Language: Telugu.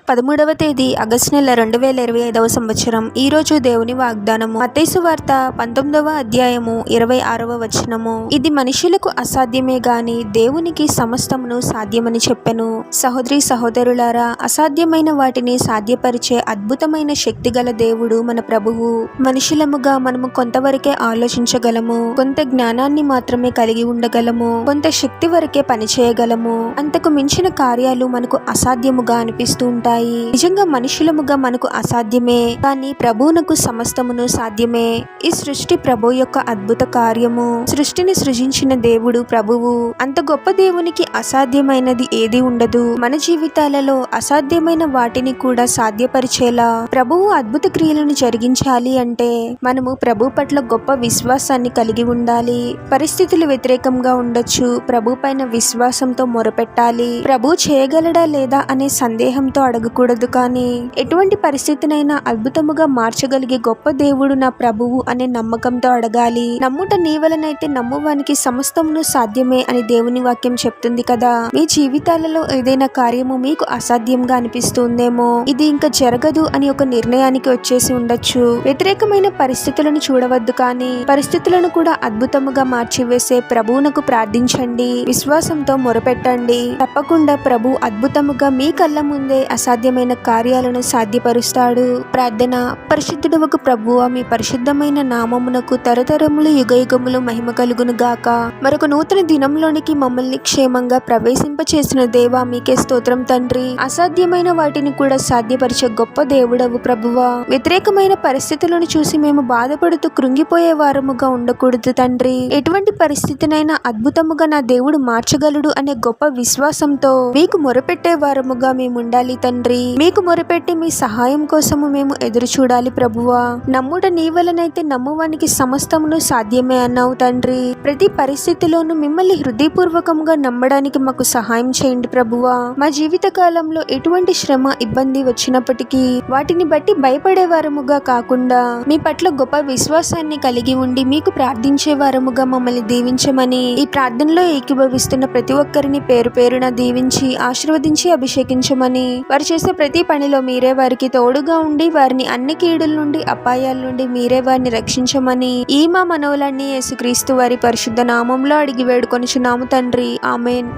13వ తేదీ ఆగస్టు నెల 2025వ సంవత్సరం. ఈ రోజు దేవుని వాగ్దానము. మత్తయి సువార్త 19వ అధ్యాయము 26వ వచనము. ఇది మనుషులకు అసాధ్యమే గాని దేవునికి సమస్తమును సాధ్యమని చెప్పెను. సహోదరి సహోదరులారా, అసాధ్యమైన వాటిని సాధ్యపరిచే అద్భుతమైన శక్తి గల దేవుడు మన ప్రభువు. మనుషులముగా మనము కొంతవరకే ఆలోచించగలము, కొంత జ్ఞానాన్ని మాత్రమే కలిగి ఉండగలము, కొంత శక్తి వరకే పనిచేయగలము. అంతకు మించిన కార్యాలు మనకు అసాధ్యముగా అనిపిస్తూ ఉంటాయి. నిజంగా మనుషులముగా మనకు అసాధ్యమే, కానీ ప్రభువునకు సమస్తమును సాధ్యమే. ఈ సృష్టి ప్రభు యొక్క అద్భుత కార్యము. సృష్టిని సృజించిన దేవుడు ప్రభువు. అంత గొప్ప దేవునికి అసాధ్యమైనది ఏది ఉండదు. మన జీవితాలలో అసాధ్యమైన వాటిని కూడా సాధ్యపరిచేలా ప్రభువు అద్భుత క్రియలను జరిగించాలి అంటే మనము ప్రభు పట్ల గొప్ప విశ్వాసాన్ని కలిగి ఉండాలి. పరిస్థితులు వ్యతిరేకంగా ఉండొచ్చు, ప్రభు పైన విశ్వాసంతో మొరపెట్టాలి. ప్రభు చేయగలడా లేదా అనే సందేహంతో అడగకూడదు, కానీ ఎటువంటి పరిస్థితినైనా అద్భుతముగా మార్చగలిగే గొప్ప దేవుడు నా ప్రభువు అనే నమ్మకంతో అడగాలి. నమ్ముట నీ వలనైతే నమ్మువానికి సమస్తమును సాధ్యమే అని దేవుని వాక్యం చెప్తుంది కదా. మీ జీవితాలలో ఏదైనా కార్యము మీకు అసాధ్యంగా అనిపిస్తుందేమో, ఇది ఇంకా జరగదు అని ఒక నిర్ణయానికి వచ్చేసి ఉండొచ్చు. వ్యతిరేకమైన పరిస్థితులను చూడవద్దు, కానీ పరిస్థితులను కూడా అద్భుతముగా మార్చివేసే ప్రభువునకు ప్రార్థించండి. విశ్వాసంతో మొరపెట్టండి. తప్పకుండా ప్రభు అద్భుతముగా మీ కళ్ళ ముందే అసాధ్యమైన కార్యాలను సాధ్యపరుస్తాడు. ప్రార్థన. పరిశుద్ధుడవగు ప్రభువా, మీ పరిశుద్ధమైన నామమునకు తరతరములు యుగయుగములు మహిమ కలుగును గాక. మరొక నూతన దినంలోనికి మమ్మల్ని క్షేమంగా ప్రవేశింపచేసిన దేవా, మీకే స్తోత్రం తండ్రి. అసాధ్యమైన వాటిని కూడా సాధ్యపరిచే గొప్ప దేవుడవు ప్రభువా. వ్యతిరేకమైన పరిస్థితులను చూసి మేము బాధపడుతూ కృంగిపోయే వారముగా ఉండకూడదు తండ్రి. ఎటువంటి పరిస్థితినైనా అద్భుతముగా నా దేవుడు మార్చగలడు అనే గొప్ప విశ్వాసంతో మీకు మొరపెట్టే వారముగా మేము ఉండాలి తండ్రి. మీకు మొరపెట్టి మీ సహాయం కోసము మేము ఎదురు చూడాలి ప్రభువా. నమ్ముట నీ వలనైతే నమ్మువానికి సమస్తమును సాధ్యమే అన్నావు తండ్రి. ప్రతి పరిస్థితిలోనూ మిమ్మల్ని హృదయపూర్వకంగా నమ్మడానికి మాకు సహాయం చేయండి ప్రభువా. మా జీవిత కాలంలో ఎటువంటి శ్రమ ఇబ్బంది వచ్చినప్పటికీ వాటిని బట్టి భయపడే వారముగా కాకుండా మీ పట్ల గొప్ప విశ్వాసాన్ని కలిగి ఉండి మీకు ప్రార్థించే వారముగా మమ్మల్ని దీవించమని, ఈ ప్రార్థనలో ఏకీభవిస్తున్న ప్రతి ఒక్కరిని పేరు పేరున దీవించి ఆశీర్వదించి అభిషేకించమని, వారు చేసే ప్రతి పనిలో మీరే వారికి తోడుగా ఉండి వారిని అన్ని కీడుల నుండి అపాయాల నుండి మీరే వారిని రక్షించమని ఈ మా మనవులన్నీ యేసుక్రీస్తు వారి పరిశుద్ధ నామంలో అడిగి వేడుకొనుచున్నాము తండ్రి. ఆమేన్.